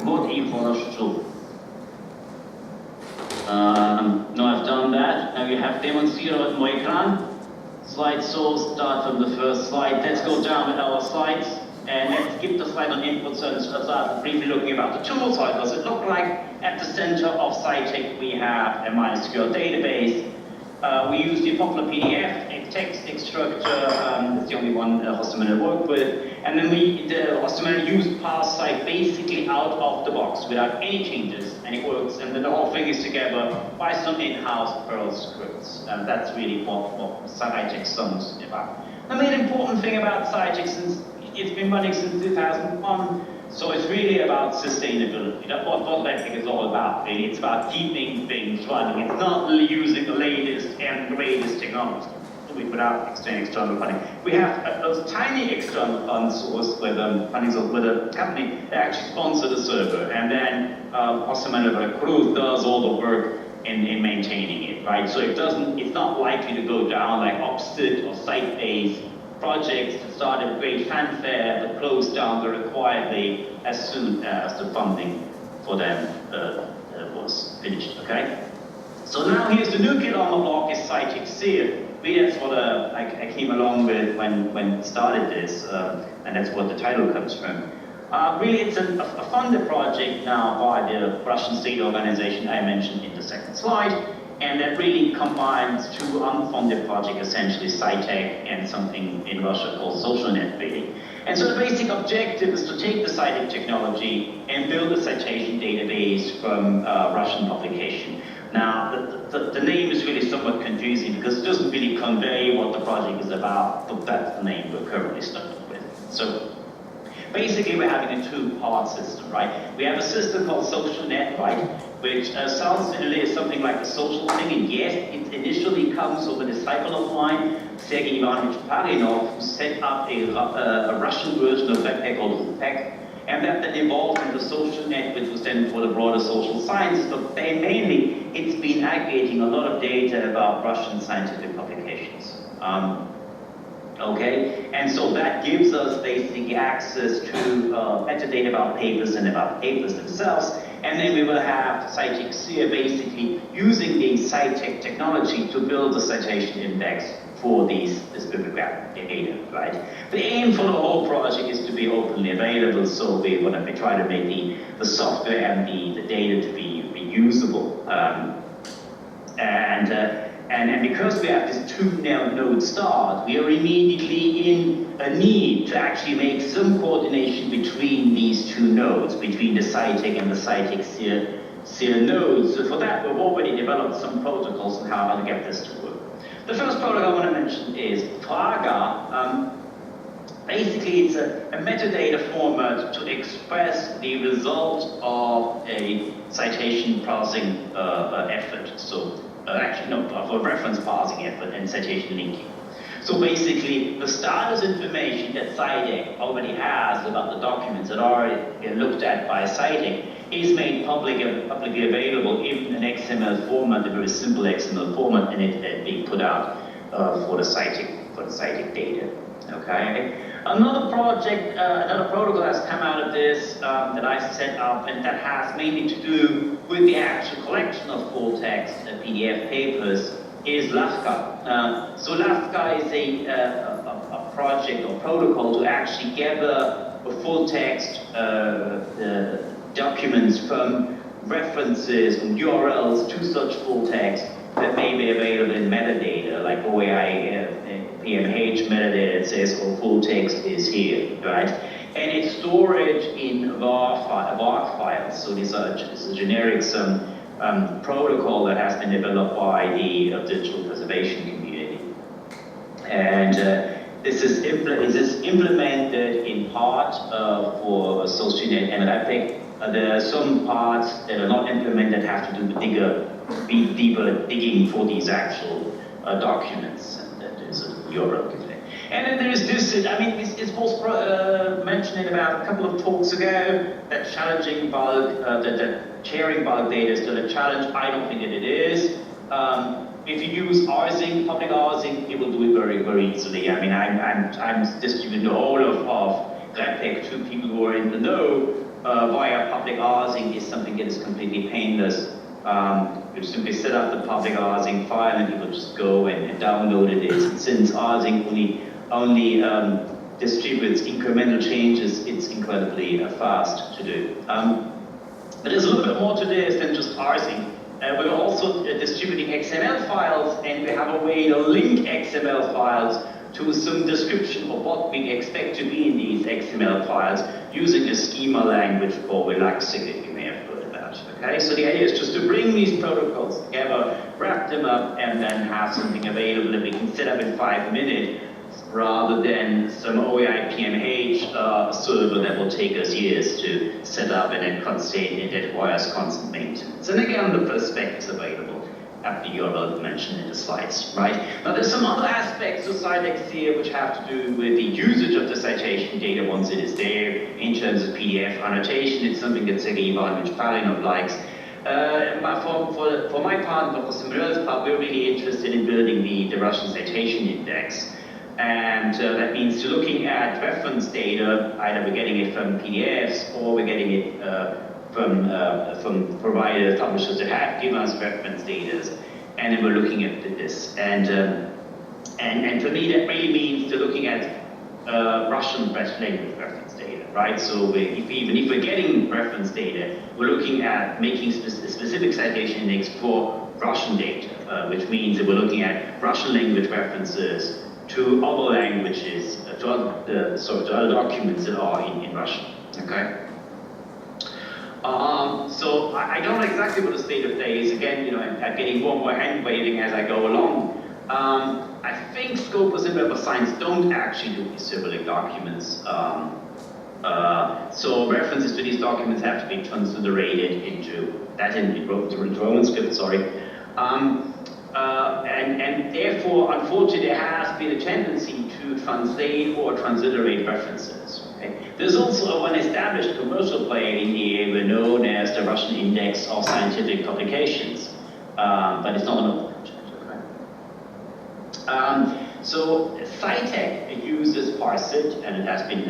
what if was true. Now I've done that. Now you have demonstrated on my ekran. Slide source, start from the first slide. Let's go down with our slides. And let's skip the slide on inputs and start briefly looking about the tools. How does it look like? At the center of CitEc, we have a MySQL database. We use the popular PDF, a text extractor. It's the only one Hostemann worked with. And then the Hostemann used parse basically out of the box without any changes, and it works. And then the whole thing is together by some in-house Perl scripts. And that's really what CitEc is about. The main important thing about CitEc, since it's been running since 2001, so it's really about sustainability. That's what Epic is all about, really. It's about keeping things running. It's not using the latest and greatest technology without external funding. We have those tiny external fund source with a company that actually sponsors the server, and then Hostemann Cruz does all the work in maintaining it, right? So it's not likely to go down like Opsit or site-based projects that started with great fanfare but closed down very quietly as soon as the funding for them was finished, okay? So now here's the new kid on the block is CitEcCyr. That's what I came along with when started this, and that's what the title comes from. Really, it's a funded project now by the Russian state organization I mentioned in the second slide, and that really combines two unfunded projects, essentially CitEc and something in Russia called SocialNet, really. And so the basic objective is to take the CitEc technology and build a citation database from Russian publication. Now, the name is really somewhat confusing because it doesn't really convey what the project is about, but that's the name we're currently stuck with. So basically, we're having a two-part system, right? We have a system called SocialNet, right, which sounds really something like a social thing, and yes, it initially comes from a disciple of mine, Sergei Ivanovich Parinov, who set up a Russian version of Webpack called CitEc, and that then evolved into SocialNet, which was then for the broader social sciences, but mainly it's been aggregating a lot of data about Russian scientific publications. Okay, and so that gives us basically access to metadata about papers and about papers themselves, and then we will have CitEcCyr basically using the CitEc technology to build a citation index for this bibliographic data, right? The aim for the whole project is to be openly available, so we try to make the software and the data to be reusable. And because we have this two-node start, we are immediately in a need to actually make some coordination between these two nodes, between the CitEc and the CitEcCyr nodes. So for that, we've already developed some protocols on how to get this to work. The first protocol I want to mention is Praga. Basically, it's a metadata format to express the result of a citation parsing effort. So actually, no, of a reference parsing effort and citation linking. So basically, the status information that CitEc already has about the documents that are already looked at by CitEc is made publicly available in an XML format, a very simple XML format, and it being put out for the CitEc data. Okay. Another project, another protocol has come out of this that I set up, and that has mainly to do with the actual collection of full text PDF papers, is Lavka. So Lavka is a project or protocol to actually gather the full text documents from references and URLs to such full text that may be available in metadata, like OAI, PMH metadata that says, oh, full text is here, right? And it's storage in VAR files. So this is a generic protocol that has been developed by the digital preservation community. And this is implemented in part for SocialNet and Epic. There are some parts that are not implemented that have to do with deeper digging for these actual documents. And that is a URL given. And then there is this, I mean, it was mentioned about a couple of talks ago that challenging bulk, that sharing bulk data is still a challenge. I don't think that it is. If you use rsync, public rsync, it will do it very, very easily. I mean, I'm distributing the whole of Redpack to people who are in the know. via public parsing is something that is completely painless. You simply set up the public parsing file and people just go and download it. Since parsing only distributes incremental changes, it's incredibly fast to do. But there's a little bit more to this than just parsing. We're also distributing XML files, and we have a way to link XML files to some description of what we expect to be in these XML files using a schema language called Relaxic, if you may have heard about. Okay, so the idea is just to bring these protocols together, wrap them up, and then have something available that we can set up in 5 minutes, rather than some OAI PMH server that will take us years to set up and then contain it, that requires constant maintenance. And again, the first spec is available at the URL mentioned in the slides, right? Now there's some other aspects of CitEcCyr which have to do with the usage of the citation data once it is there in terms of PDF annotation. It's something that Sergei Ivanovich Palinov likes. For my part, and for Samuel's part, we're really interested in building the Russian citation index. And that means looking at reference data, either we're getting it from PDFs or we're getting it from providers, publishers that have given us reference data, and then we're looking at this. And for me, that really means looking at Russian language reference data, right? So even if we're getting reference data, we're looking at making a specific citation index for Russian data, which means that we're looking at Russian language references to other languages, to other documents that are in Russian, okay? So I don't know exactly what the state of play is. Again, you know, I'm getting more and more hand waving as I go along. I think Scopus and Web of Science don't actually do these Cyrillic documents. So references to these documents have to be transliterated into Roman script, sorry. And therefore, unfortunately, there has been a tendency to translate or transliterate references. Okay? There's also an established commercial player in the area known as the Russian Index of Scientific Publications, but it's not an open project. Okay? So CitEc uses Parsit, and it has been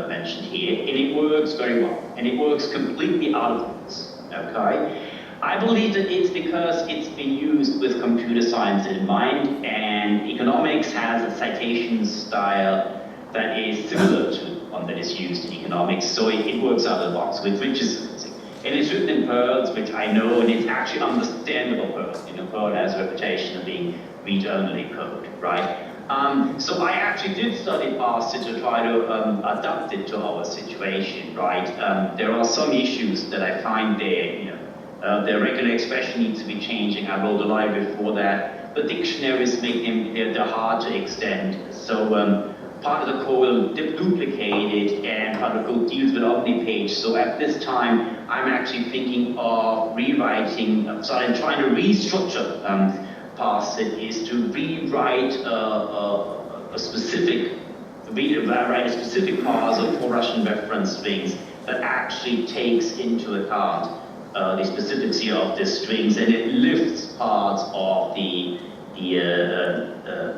mentioned here, and it works very well, and it works completely out of the box. Okay? I believe that it's because it's been used with computer science in mind, and economics has a citation style that is similar to one that is used in economics, so it works out of the box, which is amazing. And it's written in Perl, which I know, and it's actually understandable Perl. You know, Perl has a reputation of being read-only code, right? So I actually did study Parsit to try to adapt it to our situation, right? There are some issues that I find there, you know. The regular expression needs to be changing. I wrote a library for that. The dictionaries make them, they're hard to extend. So part of the code duplicated, and part of the code deals with omni-page. So at this time, I'm actually thinking of rewriting, so I'm trying to restructure Parsit is to rewrite a specific parser for Russian reference strings that actually takes into account the specifics here of the strings, and it lifts parts of the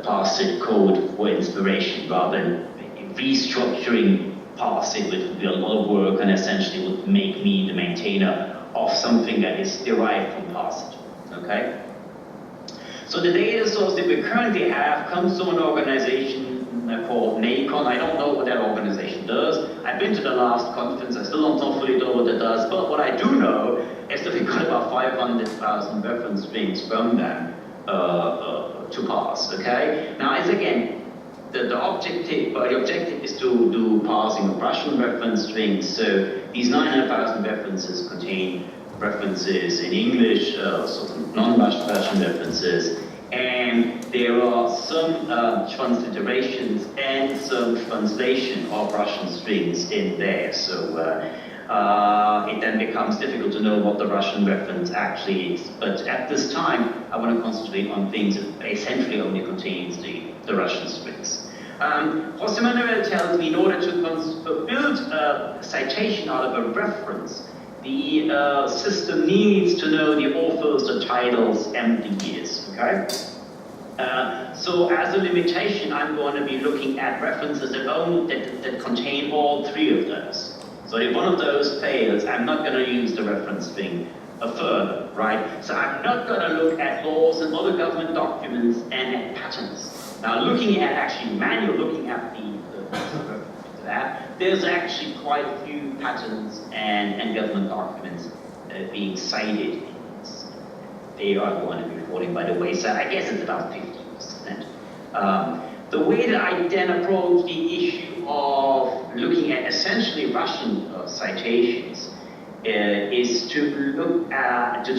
Parsit code for inspiration, rather than restructuring Parsit, which would be a lot of work and essentially would make me the maintainer of something that is derived from Parsit. Okay? So the data source that we currently have comes from an organization called NACON. I don't know what that organization does. I've been to the last conference. I still don't know fully what it does. But what I do know is that we've got about 500,000 reference strings from them to parse. Okay. Now, as again, the objective is to do parsing of Russian reference strings. So these 900,000 references contain references in English, some non-Russian references, and there are some transliterations and some translation of Russian strings in there. So it then becomes difficult to know what the Russian reference actually is. But at this time, I want to concentrate on things that essentially only contains the Russian strings. José Manuel tells me in order to build a citation out of a reference, the system needs to know the authors, the titles, and the years, okay? So as a limitation, I'm going to be looking at references that contain all three of those. So So if one of those fails, I'm not going to use the reference string further, right? So I'm not going to look at laws and other government documents and at patterns. Now, looking at actually manual, looking at that, there's actually quite a few patterns and government documents being cited. They are going to be falling by the wayside. I guess it's about 50%. The way that I then approach the issue of looking at essentially Russian citations is to look at, to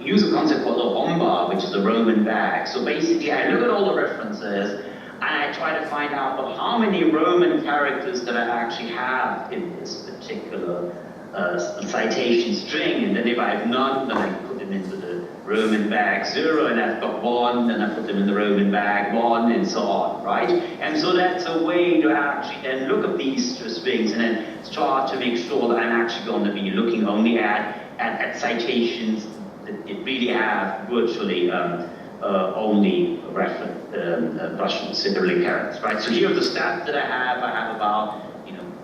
use a concept called a bomba, which is a Roman bag. So basically, I look at all the references and I try to find out how many Roman characters that I actually have in this particular citation string, and then if I have none, then I put them into the Roman bag 0, and I've got 1, then I put them in the Roman bag 1, and so on, right? And so that's a way to actually then look at these strings and then start to make sure that I'm actually going to be looking only at citations that really have virtually only Russian Cyrillic characters, right? So here are the stats that I have. I have about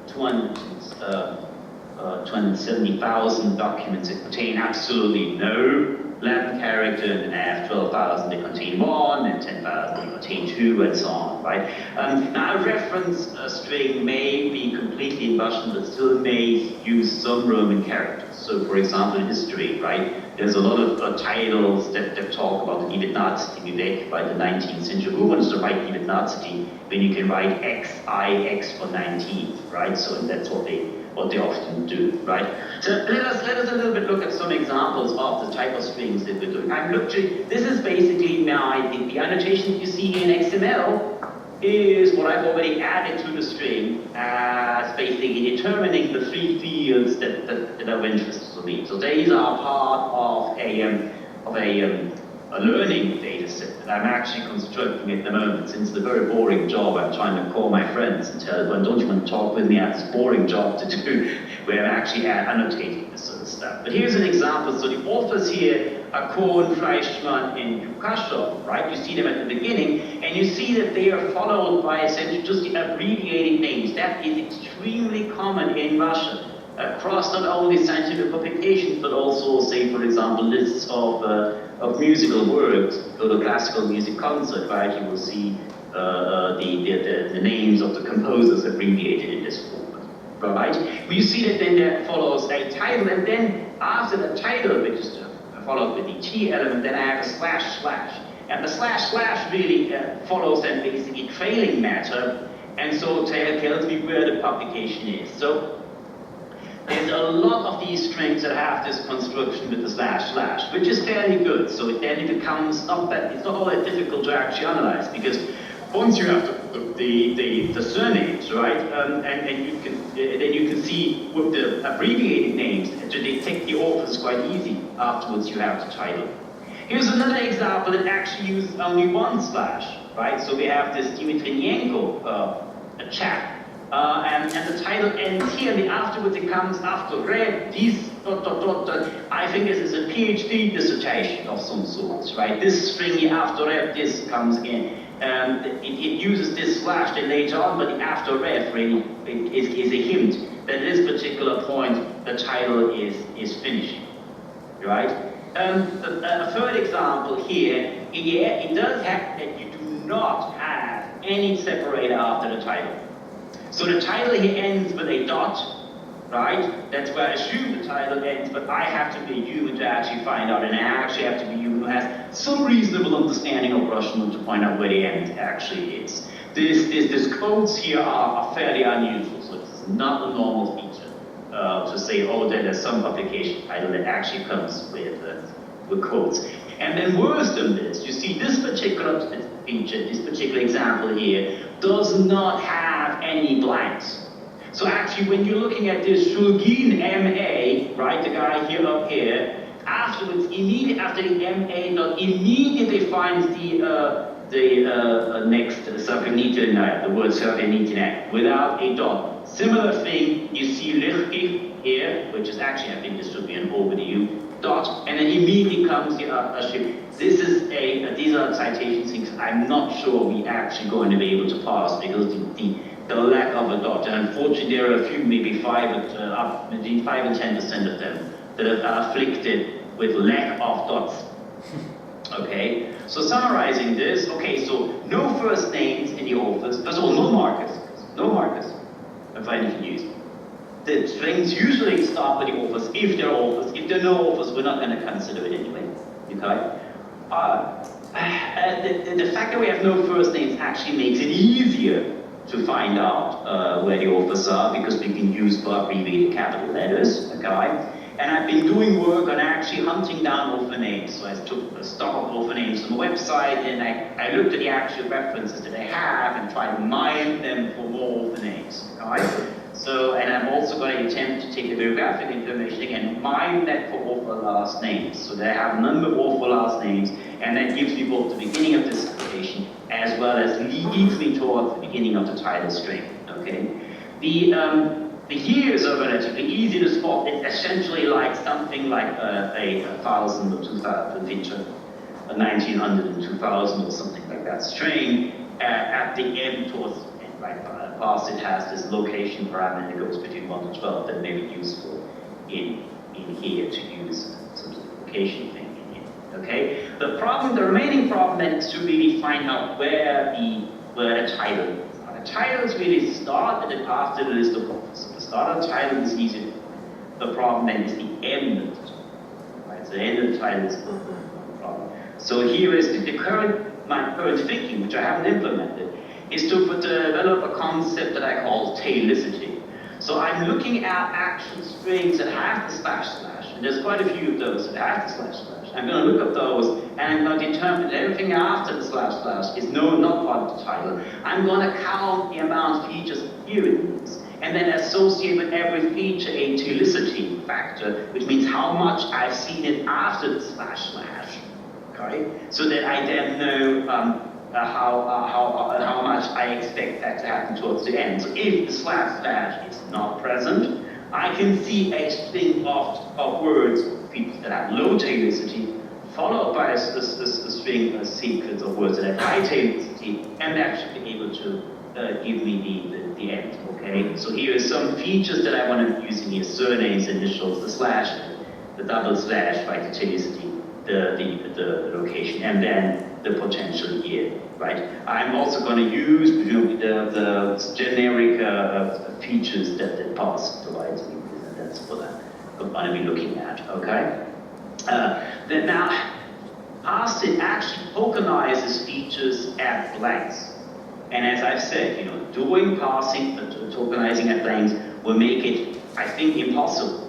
270,000 documents that contain absolutely no Latin character, and I have 12,000 that contain 1, and 10,000 that contain 2, and so on, right? Now, a reference string may be completely in Russian, but still may use some Roman characters. So, for example, history, right? There's a lot of titles that talk about XIX by the 19th century. Who wants to write XIX when you can write XIX for 19th, right? So that's what they often do, right? So let us a little bit look at some examples of the type of strings that we're doing. This is basically the annotation you see here in XML is what I've already added to the string as basically determining the 3 fields that are of interest to me. So these are part of a learning data set that I'm actually constructing at the moment. Since the very boring job, I'm trying to call my friends and tell them, don't you want to talk with me? I have this boring job to do, where I'm actually annotating this sort of stuff. But here's an example. So the authors here are Kohn, Fleischmann, and Lukashov, right? You see them at the beginning, and you see that they are followed by essentially just the abbreviated names. That is extremely common in Russian. Across not only scientific publications, but also, say, for example, lists of musical works. Go to a classical music concert, right? You will see the names of the composers abbreviated in this form, right? You see that then that follows a title, and then after the title, which is followed with the T element, then I have a // and the // really follows then basically trailing matter, and so tells me where the publication is. So there's a lot of these strings that have this construction with the // which is fairly good. So then it becomes it's not all that difficult to actually analyze, because once you have the surnames, right, and you can see with the abbreviated names to detect the authors quite easy. Afterwards, you have the title. Here's another example that actually uses only one /, right? So we have this Dmitriyenko chap. And the title ends here, and afterwards it comes after read this ... I think this is a PhD dissertation of some sort, right? This string after read this comes in, and it uses this / then later on, but the after read really is a hint that at this particular point the title is finishing, right? A third example here, it does have that you do not have any separator after the title. So the title here ends with a dot, right? That's where I assume the title ends, but I have to be human to actually find out, and I actually have to be human who has some reasonable understanding of Russian to find out where the end actually is. These codes here are fairly unusual, so it's not a normal feature to say, oh, there's some publication title that actually comes with codes. And then worse than this, you see this particular feature, this particular example here, does not have any blanks. So actually, when you're looking at this Shulgin MA, right, the guy here up here, afterwards, immediately after the MA dot, immediately finds the next Sarkanitian, the word Sarkanitian, without a dot. Similar thing, you see Lichki here, which is actually, I think this should be an overdue dot, and then immediately comes the ship. These are citation things I'm not sure we actually going to be able to pass, because the lack of a dot. And unfortunately, there are a few, maybe between 5 and 10% of them that are afflicted with lack of dots. Okay, so summarizing this, okay, so no first names in the authors. First of all, no markers for anything used. The strings usually start with the authors if they're authors. If there are no authors, we're not going to consider it anyway. Okay. The fact that we have no first names actually makes it easier to find out where the authors are, because we can use abbreviated capital letters. Okay. And I've been doing work on actually hunting down author names. So I took a stock of author names from the website, and I looked at the actual references that I have and tried to mine them for more author names. Okay? So, and I'm also going to attempt to take the bibliographic information again, mine that for author last names. So that I have a number of author last names, and that gives me both the beginning of the citation as well as leads me towards the beginning of the title string. Okay? The years are relatively easy to spot. It's essentially like something like a 1,000 or 2,000 feature, a 1900 and 2000 or something like that string. At the end towards the end, like past, it has this location parameter that goes between 1 to 12 that may be useful in here to use some sort of location thing in here. Okay. The remaining problem then is to really find out where the title is. The titles really start and then after the list of authors. So the start of the title is easy to find. The problem then is the end of the title. Right? So the end of the title is the problem. So here is my current thinking, which I haven't implemented, is to develop a concept that I call tailicity. So I'm looking at actual strings that have the slash, and there's quite a few of those that have the slash. I'm going to look at those, and I'm going to determine that everything after the slash is not part of the title. I'm going to count the amount of features here it is, and then associate with every feature a tailicity factor, which means how much I've seen it after the slash. Okay, so that I then know how much I expect that to happen towards the end. So if the slash is not present, I can see a string of words, features that have low tailicity, followed by a string, a sequence of words that have high tailicity, and that should be able to give me the end. Okay, so here are some features that I want to use in here: surnames, initials, the slash, the double slash, right, the tailicity, the location, and then the potential year, right? I'm also going to use the generic features that parse provides me, and that's what I'm going to be looking at, okay? Then now, parse actually tokenizes features at blanks. And as I've said, doing parsing, tokenizing at blanks will make it, I think, impossible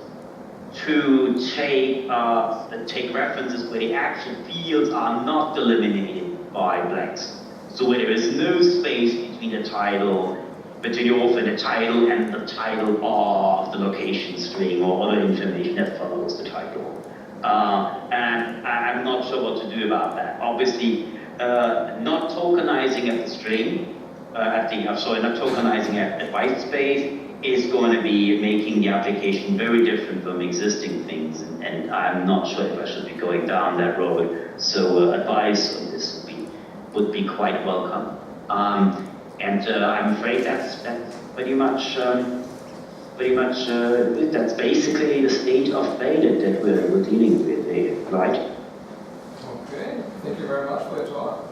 to take references where the actual fields are not delimited by blanks. So where there is no space between the title, between the author and the title of the location string or other information that follows the title. And I'm not sure what to do about that. Obviously, not tokenizing at the string, not tokenizing at white space is going to be making the application very different from existing things, and I'm not sure if I should be going down that road. So advice on this would be quite welcome. And I'm afraid that's pretty much that's basically the state of play that we're dealing with, right? Okay, thank you very much for your talk.